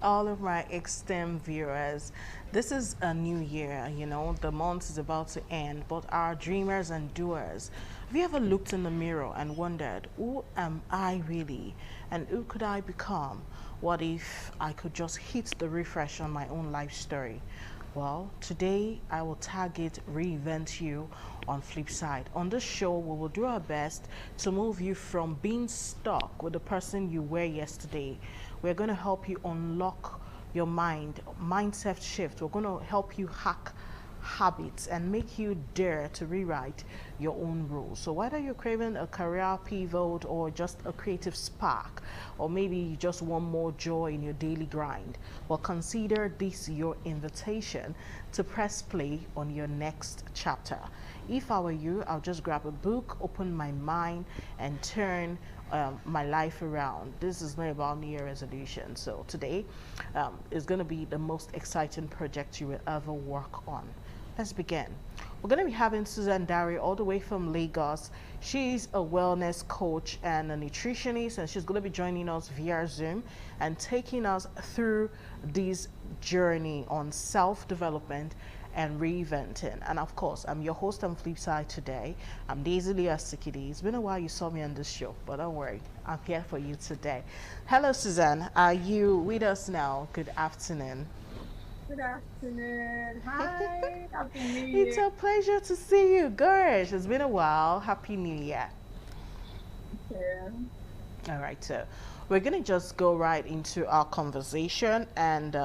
all of my esteemed viewers. This is a new year, the month is about to end, but our dreamers and doers, have you ever looked in the mirror and wondered, who am I really? And who could I become? What if I could just hit the refresh on my own life story? Well, today I will target Reinvent You on Flipside. On this show, we will do our best to move you from being stuck with the person you were yesterday. We're going to help you unlock your mindset shift. We're going to help you hack habits and make you dare to rewrite your own rules. So whether you're craving a career pivot or just a creative spark, or maybe you just want more joy in your daily grind, well, consider this your invitation to press play on your next chapter. If I were you, I'll just grab a book, open my mind, and turn my life around. This is not about New Year resolution. So today is going to be the most exciting project you will ever work on. Let's begin. We're going to be having Susan Dari all the way from Lagos. She's a wellness coach and a nutritionist, and she's going to be joining us via Zoom and taking us through this journey on self-development and reinventing. And of course, I'm your host on Flipside today. I'm Daisy Leah Sikidi. It's been a while you saw me on this show, but don't worry, I'm here for you today. Hello, Suzanne. Are you with us now? Good afternoon. Good afternoon. Hi. Happy New It's Year. a pleasure to see you, Gosh. It's been a while. Happy New Year. Yeah. All right, so we're going to just go right into our conversation and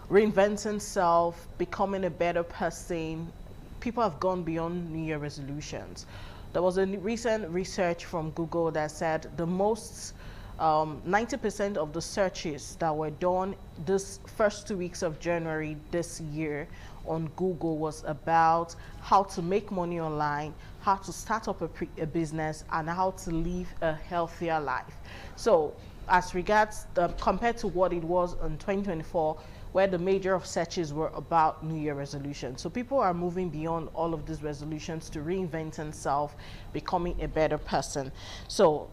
reinventing self, becoming a better person. People have gone beyond New Year resolutions. There was a recent research from Google that said the most 90% of the searches that were done this first 2 weeks of January this year on Google was about how to make money online, how to start up a business, and how to live a healthier life. So, as regards compared to what it was in 2024, where the major of searches were about New Year resolutions. So people are moving beyond all of these resolutions to reinventing self, becoming a better person. So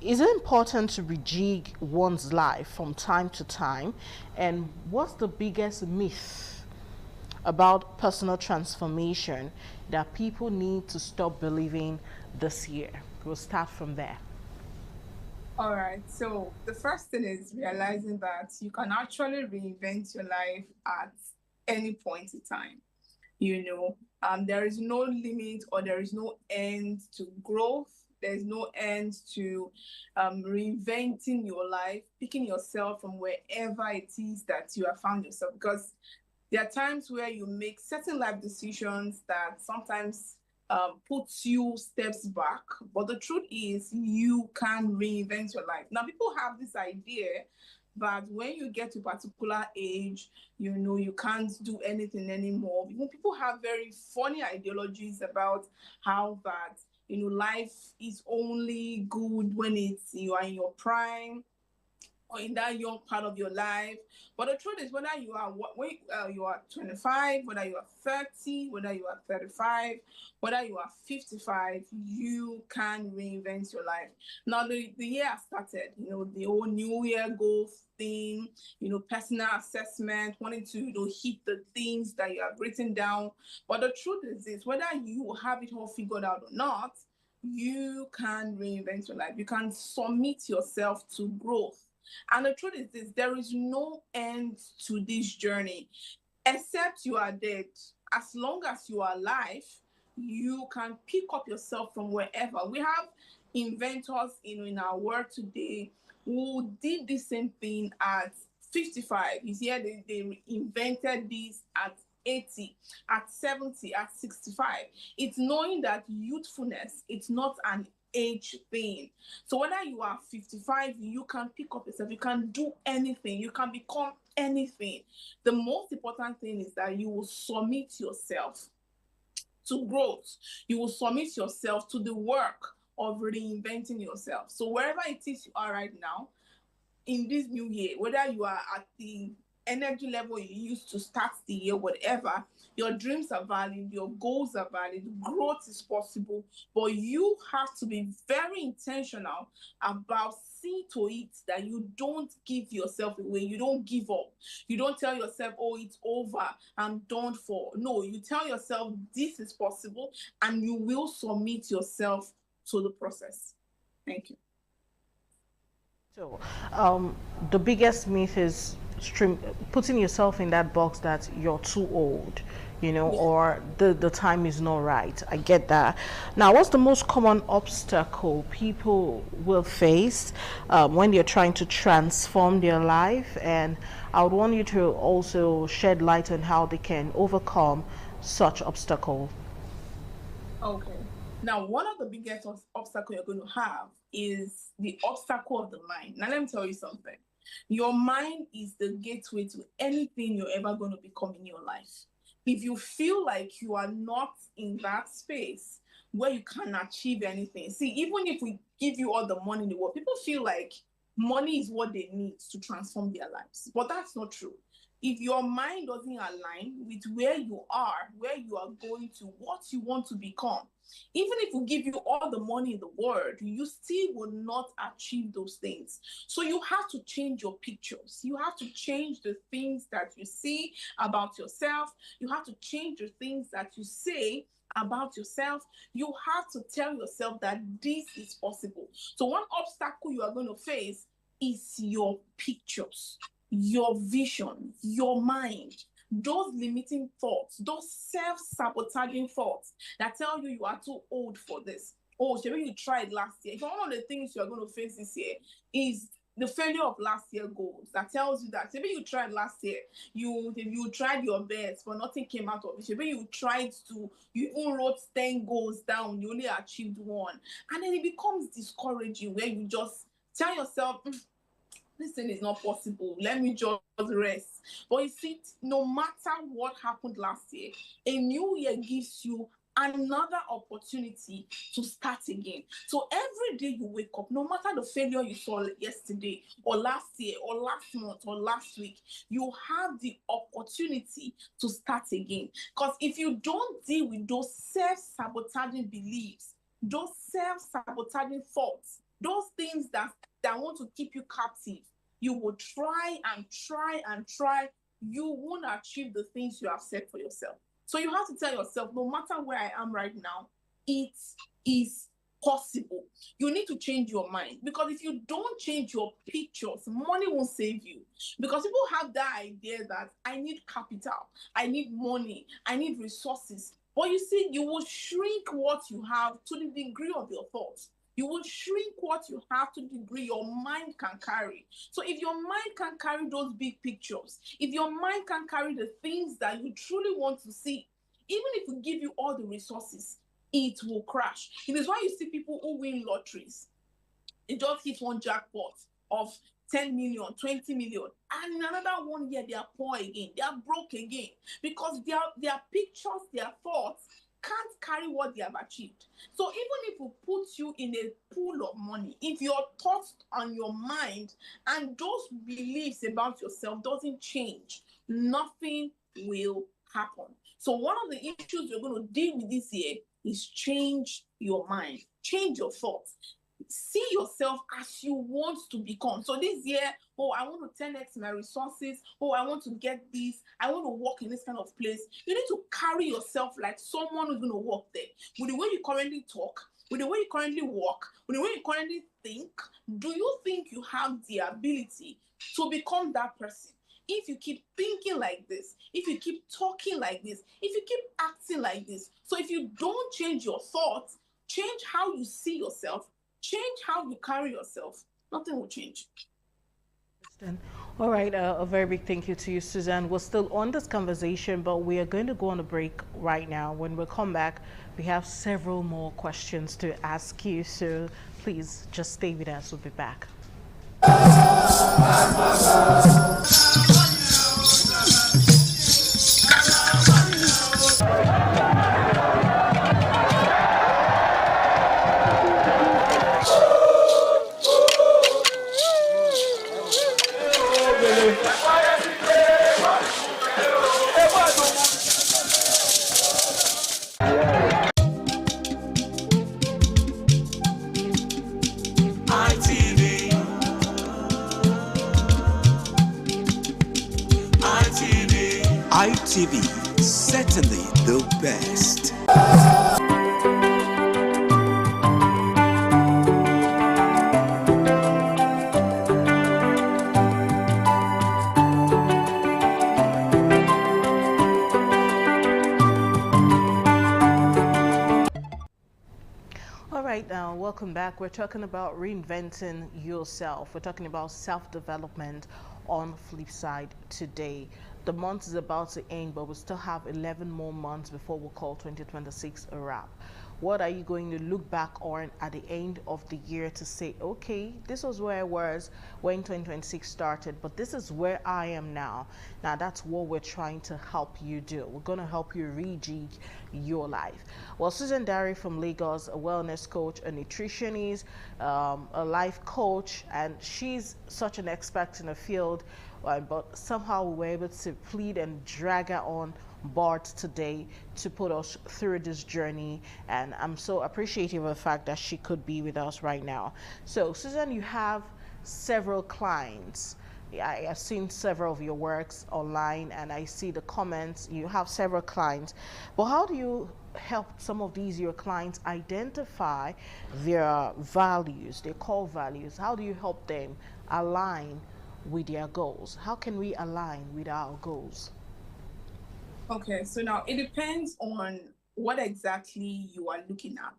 is it important to rejig one's life from time to time? And what's the biggest myth about personal transformation that people need to stop believing this year? We'll start from there. All right. So the first thing is realizing that you can actually reinvent your life at any point in time. There is no limit or there is no end to growth. There's no end to reinventing your life, picking yourself from wherever it is that you have found yourself. Because there are times where you make certain life decisions that sometimes puts you steps back. But the truth is, you can reinvent your life. Now, people have this idea that when you get to a particular age, you can't do anything anymore. People have very funny ideologies about how that life is only good when you are in your prime or in that young part of your life. But the truth is, whether you are when you are 25, whether you are 30, whether you are 35, whether you are 55, you can reinvent your life. Now, the year has started, the whole New Year goal thing, personal assessment, wanting to hit the things that you have written down. But the truth is this: whether you have it all figured out or not, you can reinvent your life. You can submit yourself to growth. And the truth is this: there is no end to this journey except you are dead. As long as you are alive, you can pick up yourself from wherever. We have inventors in our world today who did the same thing at 55. You see, they invented this at 80, at 70, at 65. It's knowing that youthfulness, it's not an age thing. So whether you are 55, you can pick up yourself, you can do anything, you can become anything. The most important thing is that you will submit yourself to growth. You will submit yourself to the work of reinventing yourself. So wherever it is you are right now, in this new year, whether you are at the energy level you used to start the year, whatever, your dreams are valid, your goals are valid, growth is possible, but you have to be very intentional about see to it that you don't give yourself away. You don't give up. You don't tell yourself, oh, it's over, I'm done for. No, you tell yourself this is possible, and you will submit yourself to the process. Thank you. So, the biggest myth is putting yourself in that box that you're too old, Yeah. or the time is not right. I get that. Now, what's the most common obstacle people will face when they're trying to transform their life? And I would want you to also shed light on how they can overcome such obstacle. Okay. Now, one of the biggest obstacle you're going to have is the obstacle of the mind. Now, let me tell you something. Your mind is the gateway to anything you're ever going to become in your life. If you feel like you are not in that space where you can achieve anything, see, even if we give you all the money in the world, people feel like money is what they need to transform their lives. But that's not true. If your mind doesn't align with where you are going to, what you want to become, even if we give you all the money in the world, you still will not achieve those things. So you have to change your pictures. You have to change the things that you see about yourself. You have to change the things that you say about yourself. You have to tell yourself that this is possible. So one obstacle you are going to face is your pictures, your vision, your mind, those limiting thoughts, those self-sabotaging thoughts that tell you you are too old for this. Oh, maybe you tried last year. If one of the things you are going to face this year is the failure of last year goals, that tells you that maybe you tried last year, you tried your best, but nothing came out of it. Maybe you even wrote 10 goals down, you only achieved one. And then it becomes discouraging where you just tell yourself, this thing is not possible. Let me just rest. But you see, no matter what happened last year, a new year gives you another opportunity to start again. So every day you wake up, no matter the failure you saw yesterday or last year or last month or last week, you have the opportunity to start again. Because if you don't deal with those self-sabotaging beliefs, those self-sabotaging thoughts, those things that want to keep you captive, you will try and try and try. You won't achieve the things you have set for yourself. So you have to tell yourself, no matter where I am right now, it is possible. You need to change your mind, because if you don't change your pictures, money won't save you. Because people have that idea that I need capital, I need money, I need resources. But you see, you will shrink what you have to the degree of your thoughts. You will shrink what you have to the degree your mind can carry. So if your mind can carry those big pictures, if your mind can carry the things that you truly want to see, even if we give you all the resources, it will crash. It is why you see people who win lotteries. They just hit one jackpot of 10 million, 20 million. And in another 1 year, they are poor again. They are broke again. Because their pictures, their thoughts can't carry what they have achieved. So even if we put you in a pool of money, if your thoughts and your mind and those beliefs about yourself doesn't change, nothing will happen. So one of the issues you're going to deal with this year is change your mind, change your thoughts. See yourself as you want to become. So this year, oh, I want to 10x my resources. Oh, I want to get this. I want to work in this kind of place. You need to carry yourself like someone who's going to work there. With the way you currently talk, with the way you currently walk, with the way you currently think, do you think you have the ability to become that person? If you keep thinking like this, if you keep talking like this, if you keep acting like this, so if you don't change your thoughts, change how you see yourself, change how you carry yourself, nothing will change. All right, a very big thank you to you, Suzanne. We're still on this conversation, but we are going to go on a break right now. When we come back, we have several more questions to ask you, so please just stay with us. We'll be back. ITV. ITV, certainly the best. All right, now welcome back. We're talking about reinventing yourself. We're talking about self-development on Flipside today. The month is about to end, but we still have 11 more months before we call 2026 a wrap. What are you going to look back on at the end of the year to say, okay, this was where I was when 2026 started, but this is where I am now. Now, that's what we're trying to help you do. We're going to help you rejig your life. Well, Susan Dari from Lagos, a wellness coach, a nutritionist, a life coach, and she's such an expert in the field, but somehow we were able to plead and drag her on board today to put us through this journey, and I'm so appreciative of the fact that she could be with us right now. So Susan, you have several clients. I've seen several of your works online and I see the comments. You have several clients, but how do you help some of these your clients identify their values, their core values? How do you help them align with their goals? How can we align with our goals? Okay, so now it depends on what exactly you are looking at.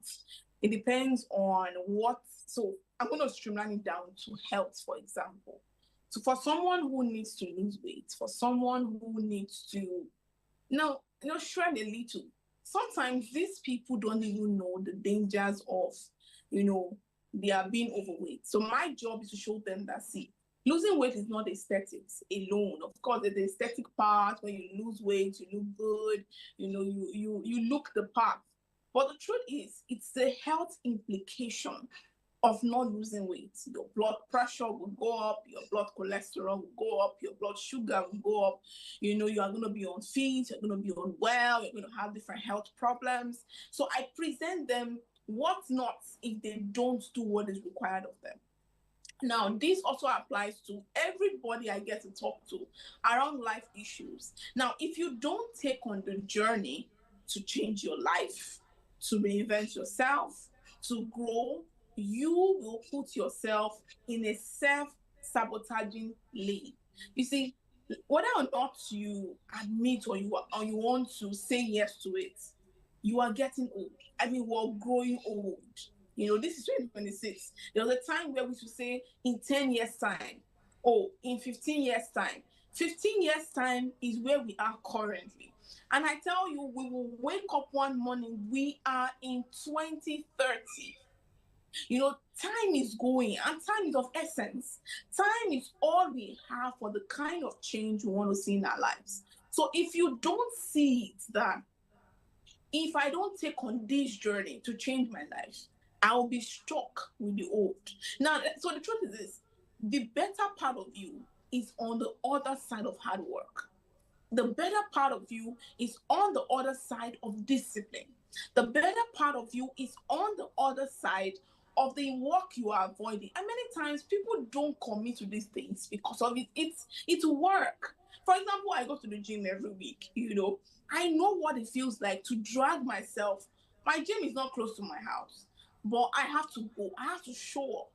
It depends on what, so I'm going to streamline it down to health, for example. So for someone who needs to lose weight, for someone who needs to now, shred a little. Sometimes these people don't even know the dangers of, you know, they are being overweight. So my job is to show them that, see, losing weight is not aesthetics alone. Of course, there's the aesthetic part. When you lose weight, you look good. You look the part. But the truth is, it's the health implication of not losing weight. Your blood pressure will go up, your blood cholesterol will go up, your blood sugar will go up. You are going to be unfit, you're going to be unwell, you're going to have different health problems. So I present them what not if they don't do what is required of them. Now, this also applies to everybody I get to talk to around life issues. Now, if you don't take on the journey to change your life, to reinvent yourself, to grow, you will put yourself in a self-sabotaging lane. You see, whether or not you admit or you want to say yes to it, you are getting old. I mean, we're growing old. This is 2026. There was a time where we should say in 10 years' time, oh, in 15 years' time. 15 years' time is where we are currently. And I tell you, we will wake up one morning, we are in 2030. Time is going and time is of essence. Time is all we have for the kind of change we want to see in our lives. So if you don't see it, that if I don't take on this journey to change my life, I'll be stuck with the old. Now, so the truth is this: the better part of you is on the other side of hard work. The better part of you is on the other side of discipline. The better part of you is on the other side of the work you are avoiding. And many times people don't commit to these things because of it. It's work. For example, I go to the gym every week. I know what it feels like to drag myself. My gym is not close to my house, but I have to go. I have to show up.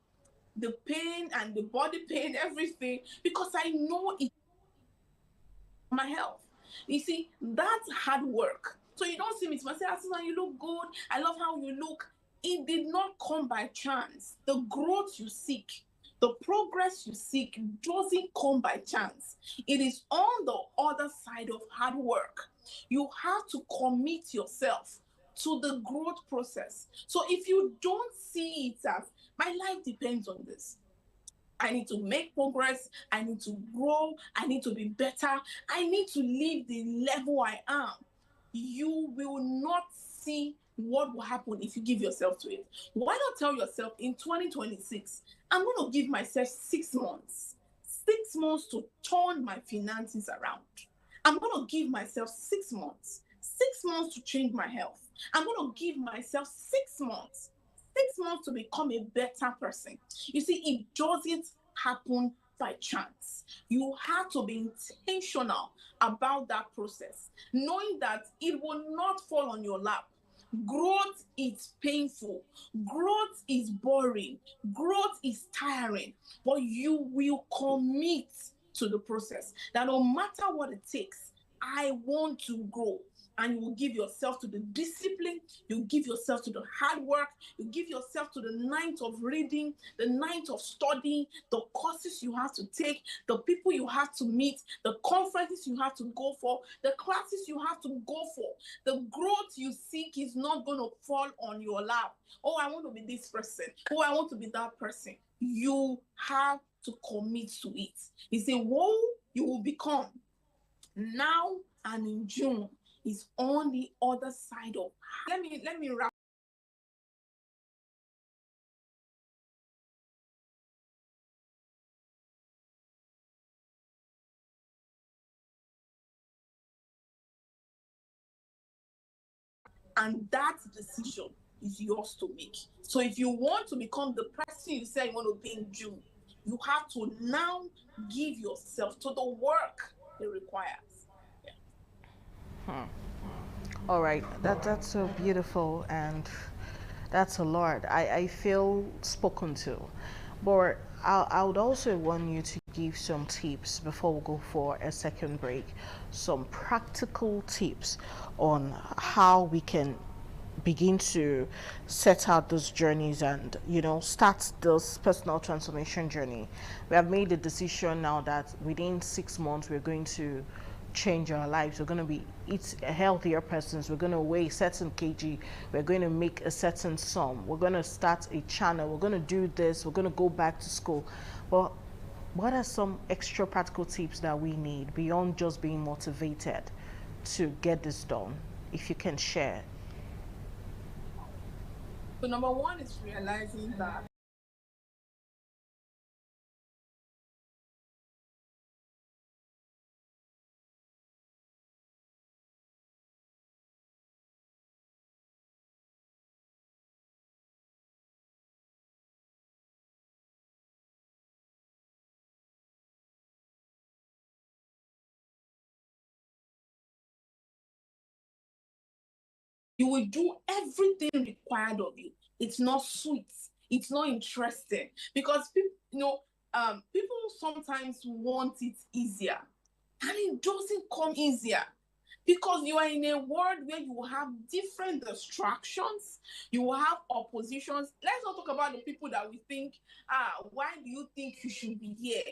The pain and the body pain, everything, because I know it my health. You see, that's hard work. So you don't see me to say, Susan, you look good. I love how you look. It did not come by chance. The growth you seek, the progress you seek doesn't come by chance. It is on the other side of hard work. You have to commit yourself to the growth process. So if you don't see it as my life depends on this, I need to make progress. I need to grow. I need to be better. I need to leave the level I am. You will not see what will happen if you give yourself to it. Why not tell yourself in 2026, I'm going to give myself 6 months, 6 months to turn my finances around. I'm going to give myself 6 months, 6 months to change my health. I'm going to give myself 6 months to become a better person. You see, it doesn't happen by chance. You have to be intentional about that process, knowing that it will not fall on your lap. Growth is painful, growth is boring, growth is tiring, but you will commit to the process that no matter what it takes, I want to grow. And you will give yourself to the discipline, you give yourself to the hard work, you give yourself to the night of reading, the night of studying, the courses you have to take, the people you have to meet, the conferences you have to go for, the classes you have to go for. The growth you seek is not going to fall on your lap. Oh, I want to be this person. Oh, I want to be that person. You have to commit to it. It's a who you will become now and in June is on the other side of. Let me wrap. And that decision is yours to make. So if you want to become the person you say you want to be in June, you have to now give yourself to the work it requires. All right, that's so beautiful, and that's a lot. I feel spoken to, but I would also want you to give some tips before we go for a second break, some practical tips on how we can begin to set out those journeys and start this personal transformation journey. We have made the decision now that within 6 months we're going to change our lives. We're going to be eat healthier persons. We're going to weigh a certain kg. We're going to make a certain sum. We're going to start a channel. We're going to do this. We're going to go back to school. But what are some extra practical tips that we need beyond just being motivated to get this done, if you can share? So number one is realizing that you will do everything required of you. It's not sweet. It's not interesting because people sometimes want it easier, and it doesn't come easier because you are in a world where you will have different distractions, you will have oppositions. Let's not talk about the people that we think, why do you think you should be here?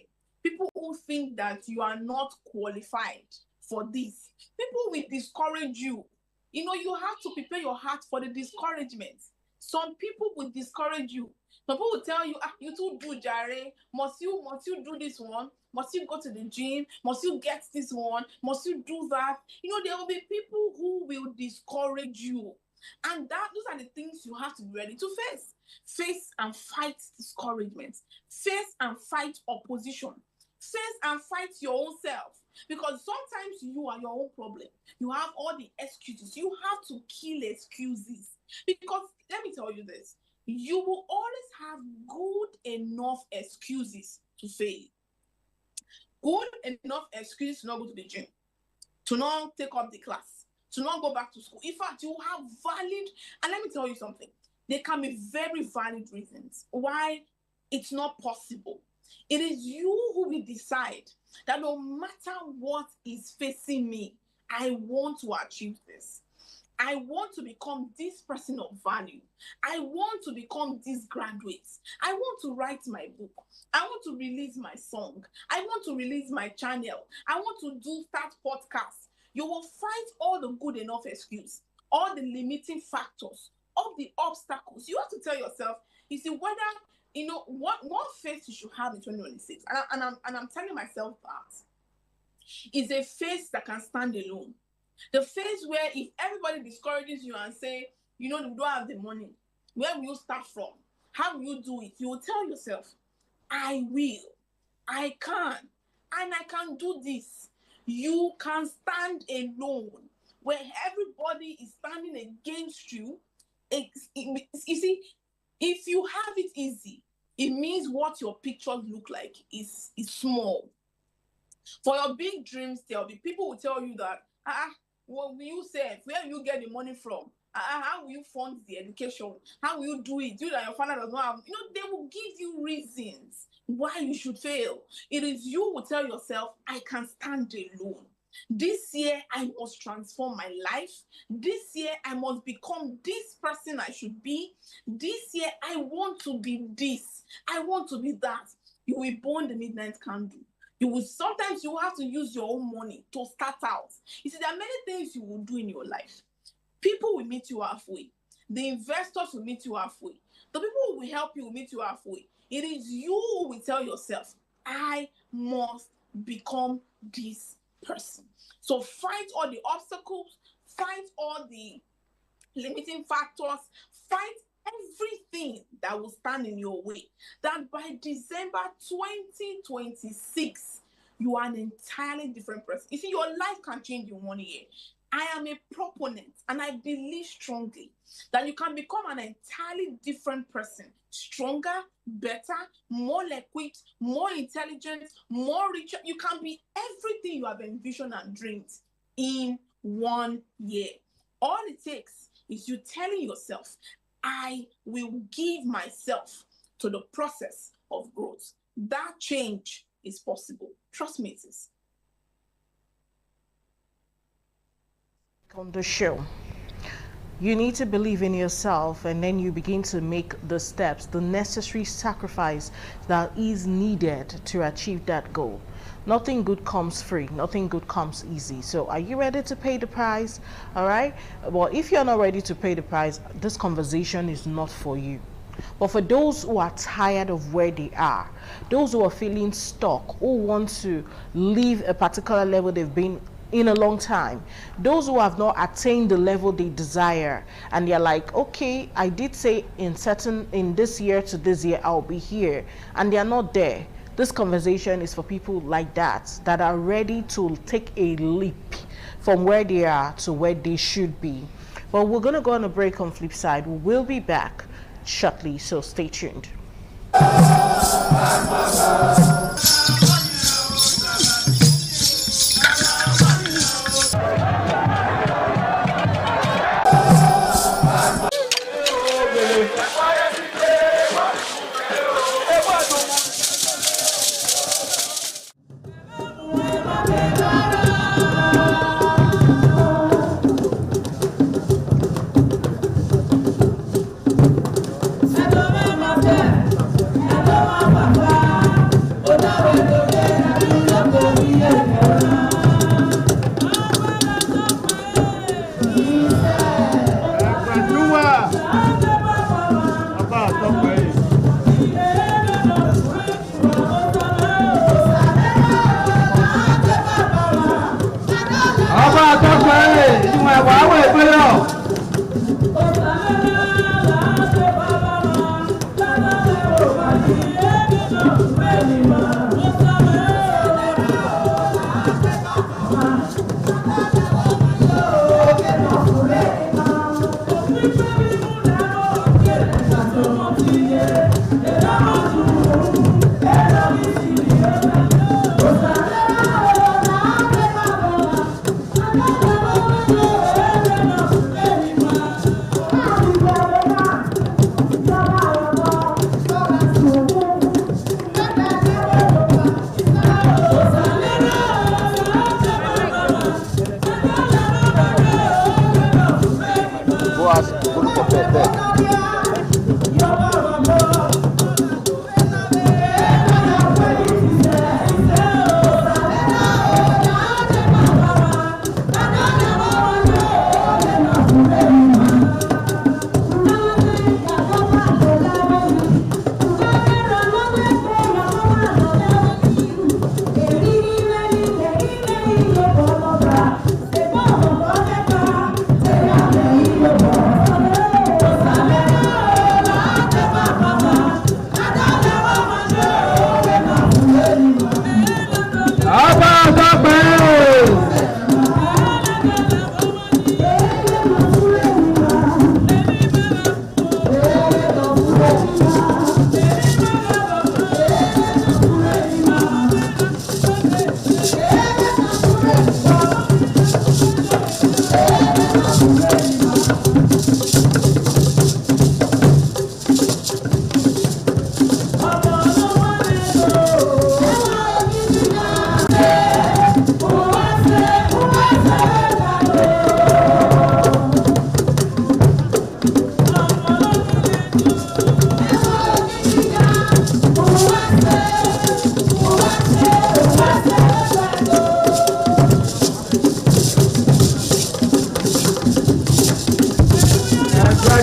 People who think that you are not qualified for this. People will discourage you. You have to prepare your heart for the discouragement. Some people will discourage you. Some people will tell you, you too do jare. Must you do this one? Must you go to the gym? Must you get this one? Must you do that? There will be people who will discourage you. And those are the things you have to be ready to face. Face and fight discouragement. Face and fight opposition. Face and fight your own self. Because sometimes you are your own problem. You have all the excuses. You have to kill excuses. Because let me tell you this, you will always have good enough excuses to fail. Good enough excuses to not go to the gym, to not take up the class, to not go back to school. In fact, you have valid, and let me tell you something, there can be very valid reasons why it's not possible. It is you who will decide that no matter what is facing me, I want to achieve this. I want to become this person of value. I want to become this graduate. I want to write my book. I want to release my song. I want to release my channel. I want to start podcasts. You will find all the good enough excuse, all the limiting factors, all the obstacles. You have to tell yourself, you see, whether what faith you should have in 2026. And I'm telling myself that is a faith that can stand alone. The phase where if everybody discourages you and say, you don't have the money, where will you start from? How will you do it? You will tell yourself, I will, I can, and I can do this. You can stand alone. Where everybody is standing against you, you see, if you have it easy, it means what your pictures look like is small. For your big dreams, there'll be people who tell you that, what will you say? Where will you get the money from? How will you fund the education? How will you do it? You that your father does not have, they will give you reasons why you should fail. It is you who tell yourself, I can stand alone. This year, I must transform my life. This year, I must become this person I should be. This year, I want to be this. I want to be that. You will burn the midnight candle. Sometimes you will have to use your own money to start out. You see, there are many things you will do in your life. People will meet you halfway. The investors will meet you halfway. The people who will help you will meet you halfway. It is you who will tell yourself, I must become this person. So fight all the obstacles, fight all the limiting factors, fight everything that will stand in your way. That by December 2026, you are an entirely different person. You see, your life can change in 1 year. I am a proponent and I believe strongly that you can become an entirely different person, stronger, better, more equipped, more intelligent, more richer. You can be everything you have envisioned and dreamed in 1 year. All it takes is you telling yourself, I will give myself to the process of growth. That change is possible. Trust me, it is. On the show, you need to believe in yourself, and then you begin to make the steps, the necessary sacrifice that is needed to achieve that goal. Nothing good comes free, nothing good comes easy. So are you ready to pay the price? All right, well, if you're not ready to pay the price, this conversation is not for you. But for those who are tired of where they are, those who are feeling stuck, who want to leave a particular level they've been in a long time, those who have not attained the level they desire, and they're like, okay, I did say in this year to this year I'll be here, and they're not there. This conversation is for people like that are ready to take a leap from where they are to where they should be. But we're going to go on a break on Flipside. We will be back shortly, so stay tuned.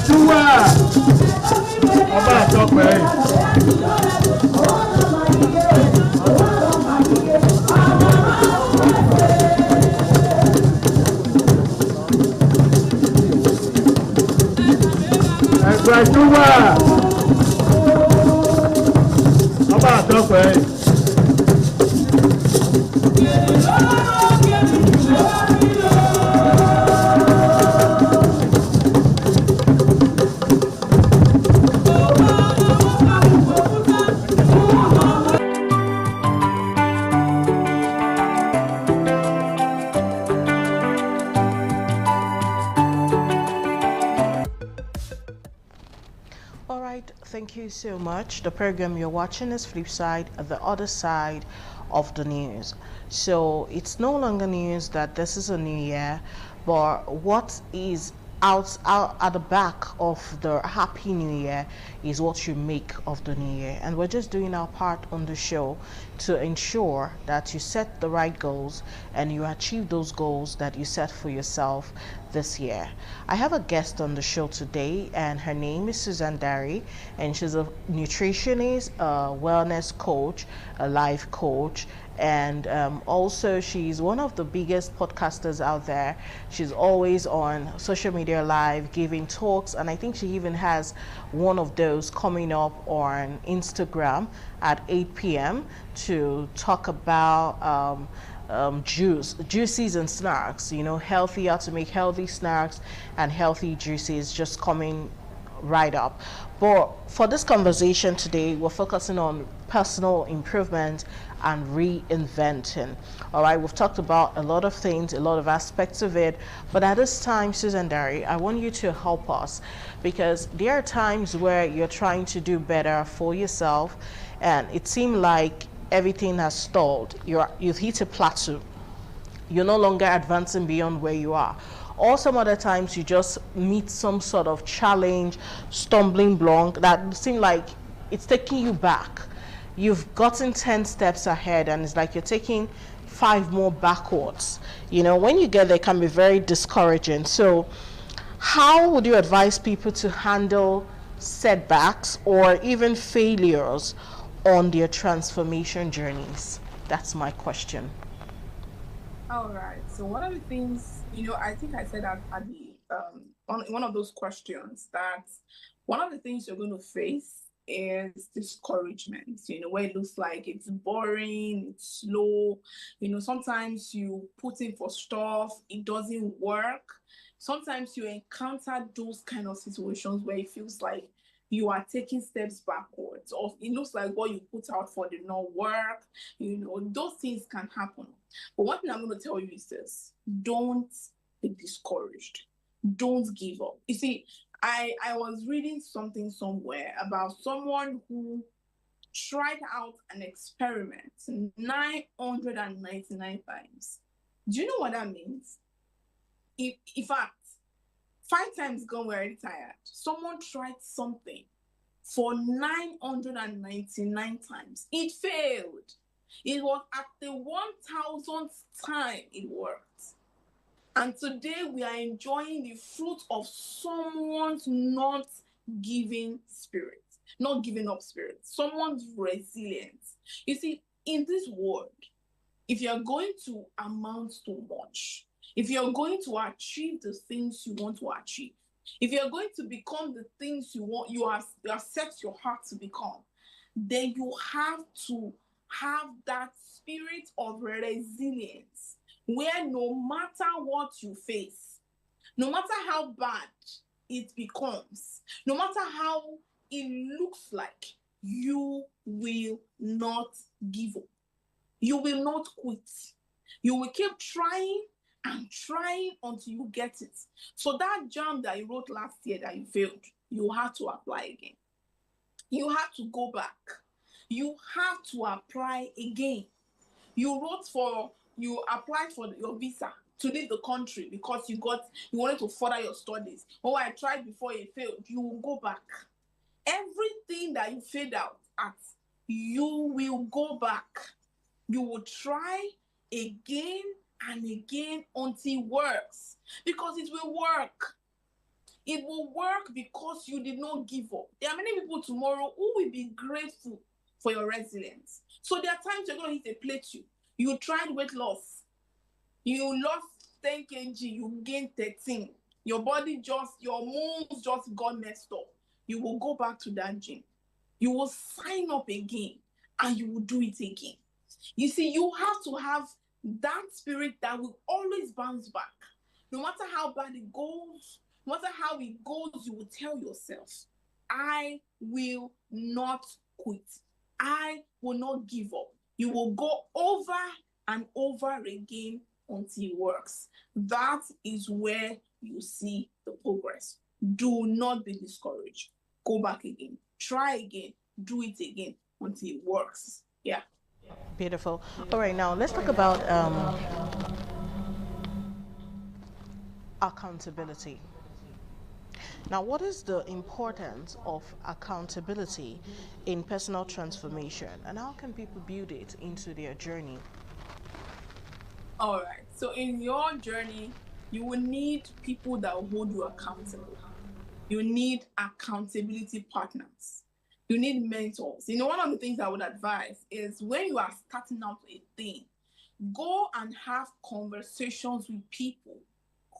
túwà ọba àtọpẹ́. ẹgbẹ́ túwà ọba àtọpẹ́. All right, thank you so much. The program you're watching is Flipside, the other side of the news. So it's no longer news that this is a new year, but what is out at the back of the happy new year is what you make of the new year. And we're just doing our part on the show to ensure that you set the right goals and you achieve those goals that you set for yourself this year. I have a guest on the show today, and her name is Susan Dari, and she's a nutritionist, a wellness coach, a life coach, and also she's one of the biggest podcasters out there. She's always on social media live giving talks, and I think she even has one of those coming up on Instagram at 8 p.m. to talk about juices and snacks, healthy, how to make healthy snacks and healthy juices, just coming right up. But for this conversation today, we're focusing on personal improvement and reinventing. All right, we've talked about a lot of things, a lot of aspects of it, but at this time, Susan Dari, I want you to help us, because there are times where you're trying to do better for yourself and it seems like everything has stalled. You've hit a plateau. You're no longer advancing beyond where you are. Or some other times you just meet some sort of challenge, stumbling block that seems like it's taking you back. You've gotten 10 steps ahead and it's like you're taking 5 more backwards. When you get there, it can be very discouraging. So how would you advise people to handle setbacks or even failures on their transformation journeys? That's my question. All right. So one of the things, I think I said at the one of those questions that one of the things you're going to face is discouragement, where it looks like it's boring, it's slow. Sometimes you put in for stuff, it doesn't work. Sometimes you encounter those kind of situations where it feels like you are taking steps backwards, or it looks like what you put out for did not work. Those things can happen. But one thing I'm going to tell you is this: don't be discouraged. Don't give up. You see, I was reading something somewhere about someone who tried out an experiment 999 times. Do you know what that means? In fact, 5 times gone, we're already tired. Someone tried something for 999 times. It failed. It was at the 1000th time it worked. And today we are enjoying the fruit of someone's not giving spirit, not giving up spirit, someone's resilience. You see, in this world, if you're going to amount to much, if you're going to achieve the things you want to achieve, if you're going to become the things you have set your heart to become, then you have to have that spirit of resilience, where no matter what you face, no matter how bad it becomes, no matter how it looks like, you will not give up. You will not quit. You will keep trying and trying until you get it. So that jam that you wrote last year that you failed, you have to apply again. You have to go back. You have to apply again. You applied for your visa to leave the country because you wanted to further your studies. Oh, I tried before, it failed. You will go back. Everything that you failed out at, you will go back. You will try again and again until it works, because it will work. It will work because you did not give up. There are many people tomorrow who will be grateful for your resilience. So there are times you're going to hit a plateau. You tried weight loss. You lost 10 kg, you gained 13. Your body your moves just got messed up. You will go back to that gym. You will sign up again and you will do it again. You see, you have to have that spirit that will always bounce back. No matter how bad it goes, no matter how it goes, you will tell yourself, I will not quit. I will not give up. You will go over and over again until it works. That is where you see the progress. Do not be discouraged. Go back again. Try again. Do it again until it works. Yeah. Beautiful. All right, now let's talk about accountability. Now, what is the importance of accountability in personal transformation, and how can people build it into their journey? All right. So in your journey, you will need people that will hold you accountable. You need accountability partners. You need mentors. You know, one of the things I would advise is when you are starting out a thing, go and have conversations with people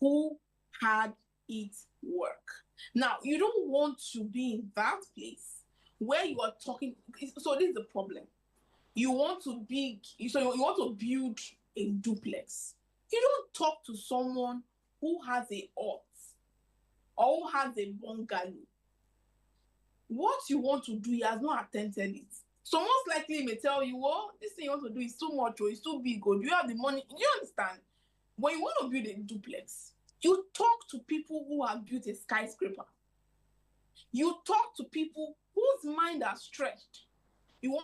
who had it work. Now, you don't want to be in that place where you are talking. So this is the problem. You want to want to build a duplex. You don't talk to someone who has a hut or who has a bungalow. What you want to do, he has not attempted it. So most likely he may tell you, well, this thing you want to do is too much or it's too big or do you have the money? Do you understand? When you want to build a duplex, you talk to people who have built a skyscraper. You talk to people whose mind are stretched. You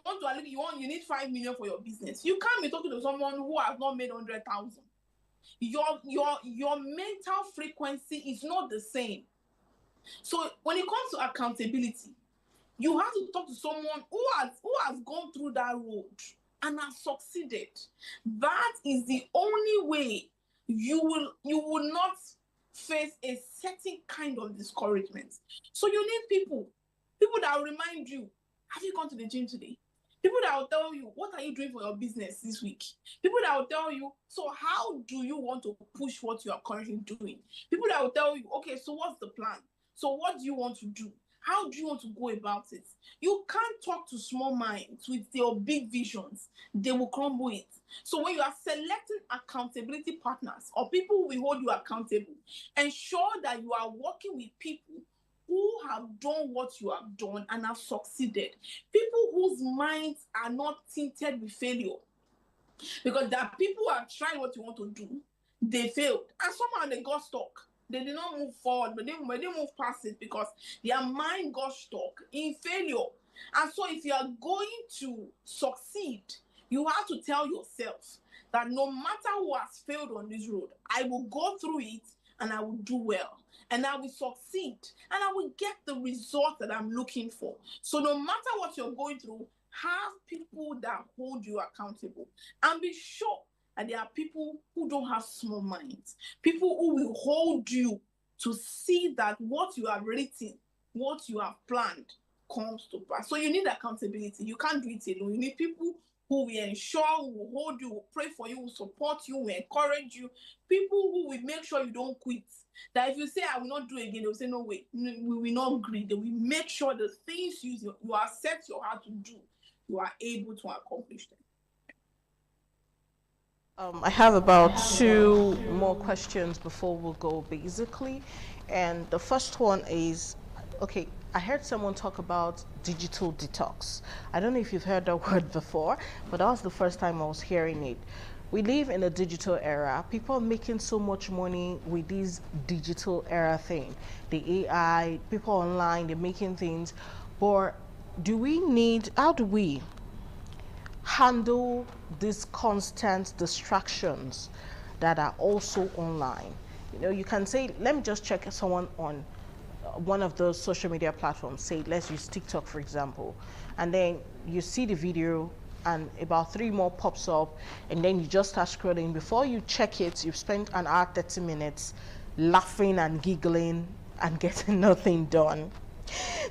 need 5 million for your business. You can't be talking to someone who has not made 100,000. Your mental frequency is not the same. So when it comes to accountability, you have to talk to someone who has gone through that road and has succeeded. That is the only way you will not face a certain kind of discouragement. So you need people that will remind you, have you gone to the gym today? People that will tell you, what are you doing for your business this week? People that will tell you, so how do you want to push what you are currently doing? People that will tell you, okay, so what's the plan? So what do you want to do? How do you want to go about it? You can't talk to small minds with their big visions. They will crumble it. So when you are selecting accountability partners or people who will hold you accountable, ensure that you are working with people who have done what you have done and have succeeded. People whose minds are not tinted with failure. Because there are people who are trying what you want to do, they failed. And somehow they got stuck. They did not move forward, but they move past it because their mind got stuck in failure. And so if you are going to succeed, you have to tell yourself that no matter who has failed on this road, I will go through it and I will do well. And I will succeed. And I will get the result that I'm looking for. So no matter what you're going through, have people that hold you accountable. And be sure that there are people who don't have small minds. People who will hold you to see that what you have written, what you have planned, comes to pass. So you need accountability. You can't do it alone. You need people who will ensure, who will hold you, will pray for you, will support you, will encourage you. People who will make sure you don't quit. That if you say, I will not do it again, they will say, no, wait, we will not agree. They will make sure the things you are set your heart to do, you are able to accomplish them. I have about two more questions before we'll go basically. And the first one is, okay, I heard someone talk about digital detox. I don't know if you've heard that word before, but that was the first time I was hearing it. We live in a digital era. People are making so much money with this digital era thing. The AI, people online, they're making things. But how do we handle these constant distractions that are also online? You know, you can say, let me just check someone on one of those social media platforms, say let's use TikTok for example, and then you see the video and about 3 more pops up, and then you just start scrolling. Before you check it, you've spent an hour 30 minutes laughing and giggling and getting nothing done.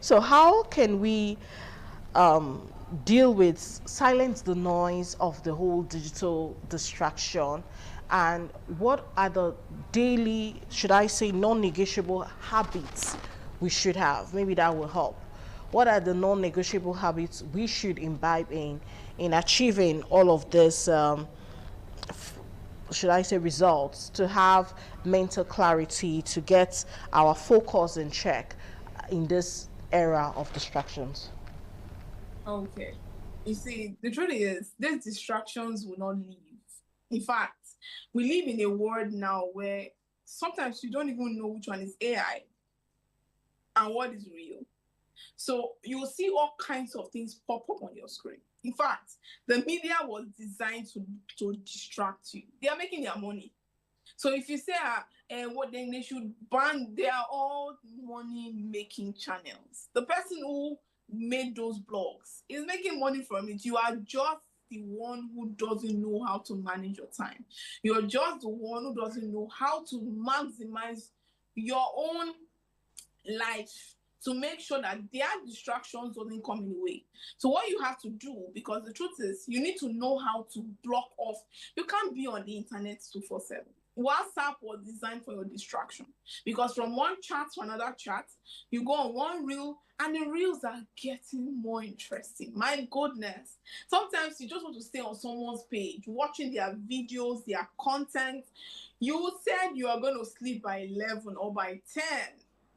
So how can we deal with silence the noise of the whole digital distraction, and what are the daily, should I say, non-negotiable habits we should have? Maybe that will help. What are the non-negotiable habits we should imbibe in achieving all of this, should I say, results, to have mental clarity, to get our focus in check in this era of distractions? Okay. You see, the truth is, these distractions will not leave. In fact, we live in a world now where sometimes you don't even know which one is AI and what is real. So you'll see all kinds of things pop up on your screen. In fact, the media was designed to distract you. They are making their money. So if you say, what then they should ban, they are all money making channels. The person who made those blogs is making money from it. You are just the one who doesn't know how to manage your time. You're just the one who doesn't know how to maximize your own life to make sure that their distractions doesn't come in the way. So what you have to do, because the truth is, you need to know how to block off. You can't be on the internet 247. WhatsApp was designed for your distraction, because from one chat to another chat, you go on one reel, and the reels are getting more interesting. My goodness. Sometimes you just want to stay on someone's page, watching their videos, their content. You said you are going to sleep by 11 or by 10.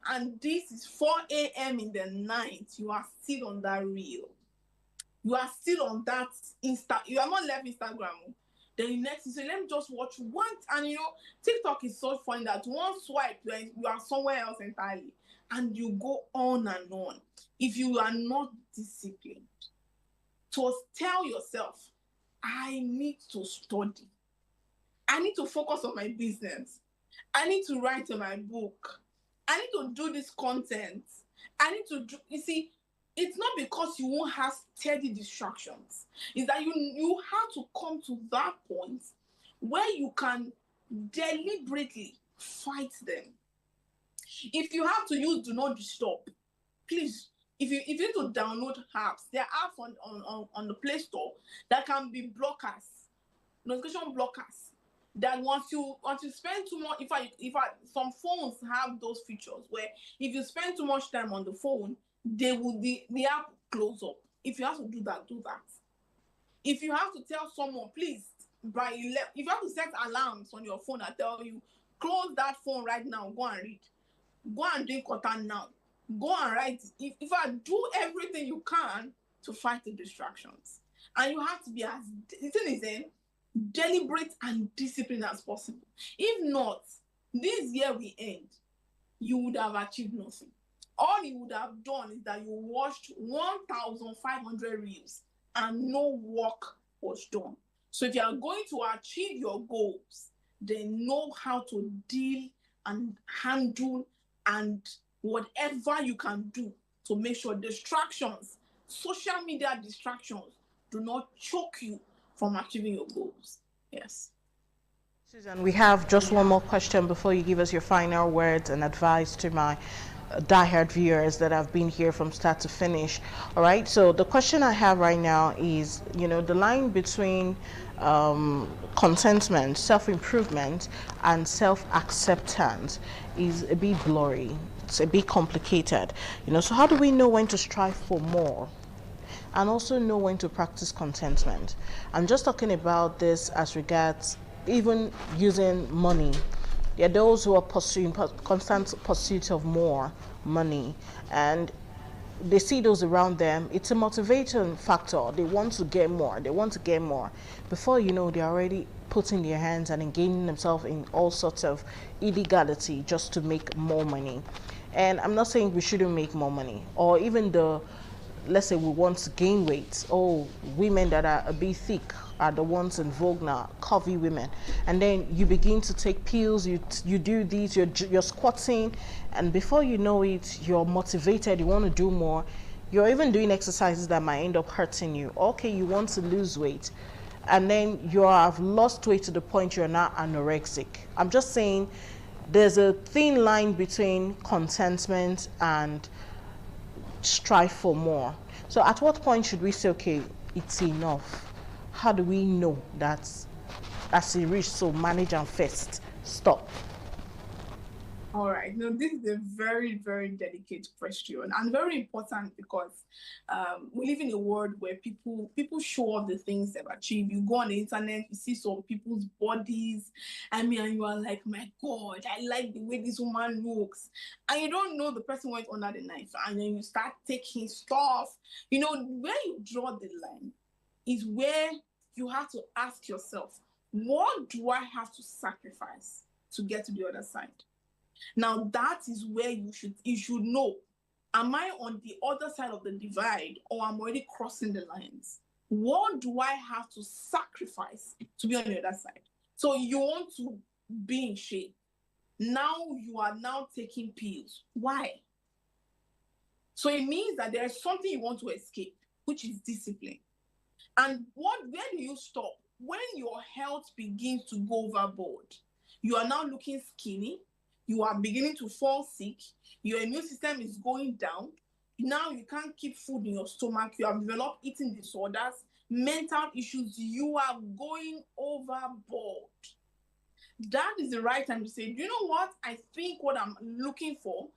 And this is 4 a.m. in the night. You are still on that reel. You are still on that You are not left Instagram. Then the next, you say, let me just watch one. And TikTok is so funny that one swipe, you are somewhere else entirely. And you go on and on. If you are not disciplined, to tell yourself, I need to study. I need to focus on my business. I need to write in my book. I need to do this content. I need to do, you see, it's not because you won't have steady distractions. It's that you have to come to that point where you can deliberately fight them. If you have to use Do Not Disturb, please, if you need to download apps, there are apps on the Play Store that can be blockers, notification blockers. That once you spend too much, some phones have those features where if you spend too much time on the phone, the app close up. If you have to do that, do that. If you have to tell someone, please, if you have to set alarms on your phone and tell you, close that phone right now, go and read. Go and drink water now. Go and write. If I do everything you can to fight the distractions. And you have to be as, the thing is, deliberate and disciplined as possible. If not, this year we end, you would have achieved nothing. All you would have done is that you watched 1,500 reels and no work was done. So if you are going to achieve your goals, then know how to deal and handle and whatever you can do to make sure distractions, social media distractions, do not choke you from achieving your goals. Yes. Susan, we have just one more question before you give us your final words and advice to my diehard viewers that have been here from start to finish. All right. So the question I have right now is, the line between contentment, self-improvement, and self-acceptance is a bit blurry. It's a bit complicated. So how do we know when to strive for more? And also know when to practice contentment. I'm just talking about this as regards even using money. There are those who are pursuing constant pursuit of more money, and they see those around them. It's a motivating factor. They want to get more. They want to get more. Before you know, they're already putting their hands and engaging themselves in all sorts of illegality just to make more money. And I'm not saying we shouldn't make more money, or even let's say we want to gain weight. Oh, women that are a bit thick are the ones in vogue now, curvy women. And then you begin to take pills, you do these, you're squatting, and before you know it, you're motivated, you want to do more. You're even doing exercises that might end up hurting you. Okay, you want to lose weight, and then you have lost weight to the point you're now anorexic. I'm just saying, there's a thin line between contentment and strive for more. So at what point should we say, okay, it's enough? How do we know that as a reach, so manage and first stop? All right. No, this is a very, very delicate question and very important because we live in a world where people show off the things they've achieved. You go on the internet, you see some people's bodies. I mean, and you are like, my God, I like the way this woman looks. And you don't know the person went under the knife. And then you start taking stuff. You know, where you draw the line is where you have to ask yourself, what do I have to sacrifice to get to the other side? Now that is where you should know, am I on the other side of the divide or I'm already crossing the lines? What do I have to sacrifice to be on the other side? So you want to be in shape. Now you are now taking pills. Why? So it means that there is something you want to escape, which is discipline. And where do you stop? When your health begins to go overboard, you are now looking skinny, you are beginning to fall sick, your immune system is going down, now you can't keep food in your stomach, you have developed eating disorders, mental issues, you are going overboard. That is the right time to say, do you know what? I think what I'm looking for,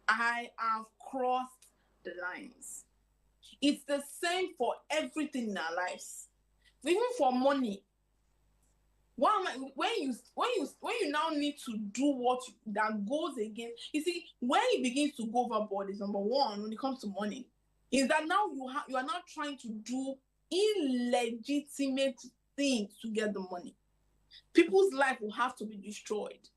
I have crossed the lines. It's the same for everything in our lives. Even for money. When you now need to do what that goes against, you see, when it begins to go overboard is number one when it comes to money, is that now you are now trying to do illegitimate things to get the money. People's life will have to be destroyed.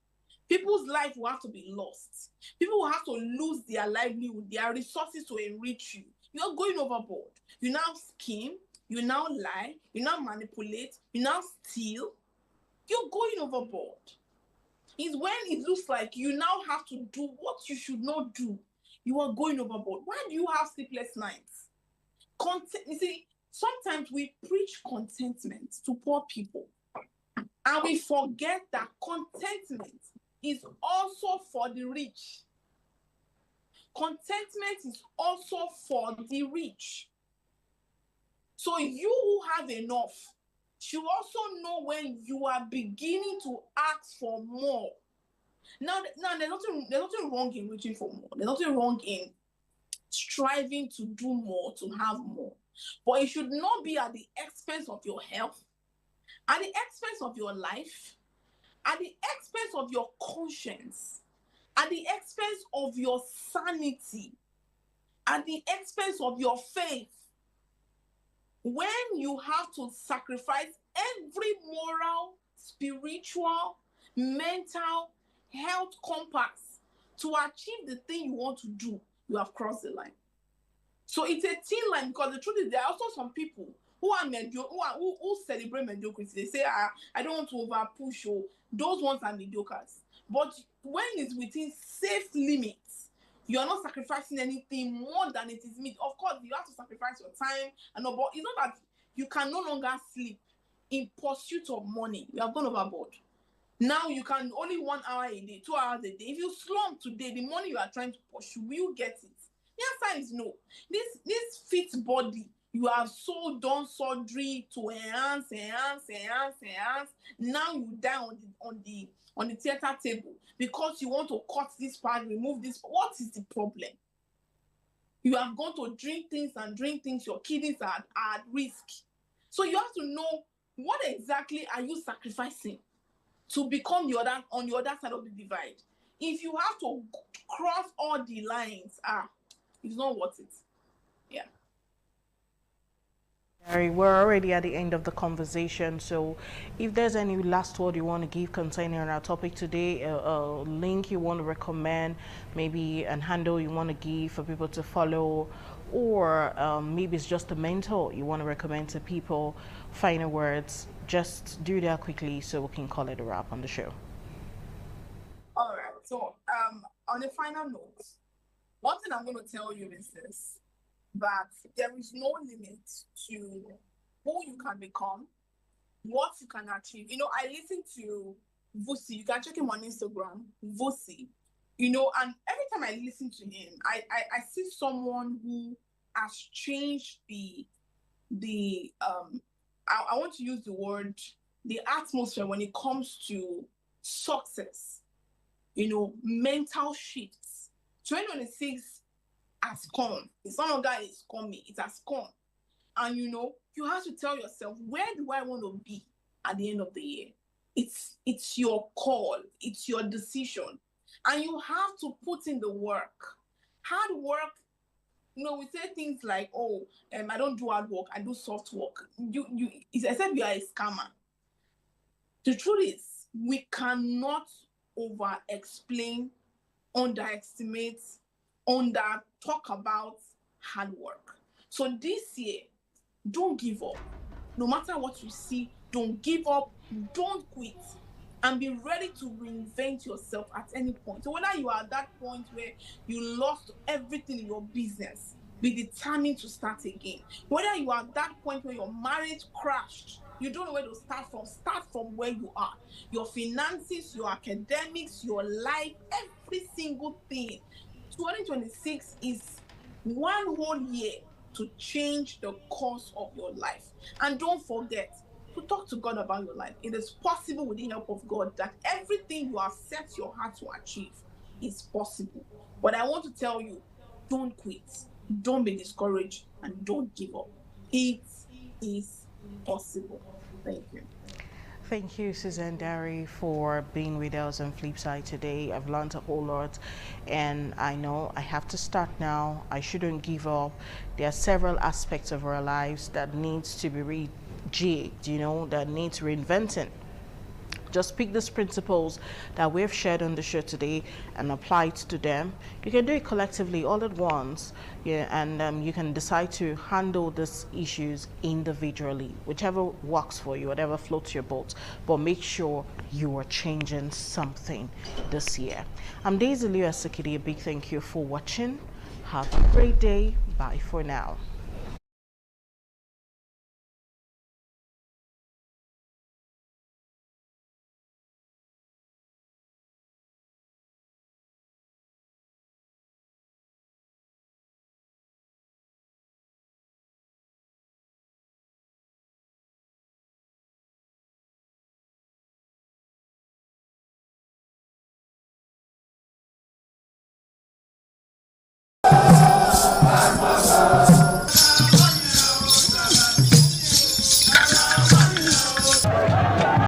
People's life will have to be lost. People will have to lose their livelihood, their resources to enrich you. You're going overboard. You now scheme, you now lie, you now manipulate, you now steal. You're going overboard. It's when it looks like you now have to do what you should not do. You are going overboard. Why do you have sleepless nights? You see, sometimes we preach contentment to poor people, and we forget that contentment is also for the rich. Contentment is also for the rich. So you who have enough should also know when you are beginning to ask for more. Now there's nothing wrong in reaching for more. There's nothing wrong in striving to do more, to have more. But it should not be at the expense of your health, at the expense of your life, at the expense of your conscience, at the expense of your sanity, at the expense of your faith. When you have to sacrifice every moral, spiritual, mental, health compass to achieve the thing you want to do, you have crossed the line. So it's a thin line because the truth is there are also some people who are who celebrate mediocrity. They say, I don't want to over push. Oh, those ones are mediocres. But when it's within safe limits, you are not sacrificing anything more than it is meant. Of course, you have to sacrifice your time and all, but it's not that you can no longer sleep in pursuit of money. You have gone overboard. Now you can only 1 hour a day, 2 hours a day. If you slump today, the money you are trying to pursue, will you get it? The answer is no. This fit body, you have done surgery to enhance. Now you die on the theater table because you want to cut this part, remove this. What is the problem? You have gone to drink things. Your kidneys are at risk. So you have to know what exactly are you sacrificing to become on the other side of the divide. If you have to cross all the lines, it's not worth it. Yeah. Gary, we're already at the end of the conversation, so if there's any last word you want to give concerning our topic today, a link you want to recommend, maybe an handle you want to give for people to follow, or maybe it's just a mentor you want to recommend to people, final words, just do that quickly so we can call it a wrap on the show. All right. So on a final note, one thing I'm going to tell you is this, that there is no limit to who you can become, what you can achieve. You know, I listen to Vusi. You can check him on Instagram, Vusi. You know, and every time I listen to him, I see someone who has changed I want to use the word, the atmosphere when it comes to success, you know, mental shifts. 2026 has come. It's no longer is coming, it has come. And you know, you have to tell yourself, where do I want to be at the end of the year? It's your call, it's your decision. And you have to put in the work. Hard work, you know, we say things like, oh, I don't do hard work, I do soft work. It's as if you are a scammer. The truth is, we cannot over explain, underestimate, under talk about hard work. So this year, don't give up. No matter what you see, don't give up, don't quit, and be ready to reinvent yourself at any point. So whether you are at that point where you lost everything in your business, be determined to start again. Whether you are at that point where your marriage crashed, you don't know where to start from where you are. Your finances, your academics, your life, every single thing. 2026 is one whole year to change the course of your life. And don't forget to talk to God about your life. It is possible with the help of God that everything you have set your heart to achieve is possible. But I want to tell you, don't quit, don't be discouraged, and don't give up. It is possible. Thank you. Thank you, Suzanne Derry, for being with us on Flipside today. I've learned a whole lot, and I know I have to start now. I shouldn't give up. There are several aspects of our lives that needs to be rejigged, you know, that needs reinventing. Just pick these principles that we've shared on the show today and apply it to them. You can do it collectively all at once, yeah, and you can decide to handle these issues individually, whichever works for you, whatever floats your boat. But make sure you are changing something this year. I'm Daisy Lewis Sakidi. A big thank you for watching. Have a great day. Bye for now.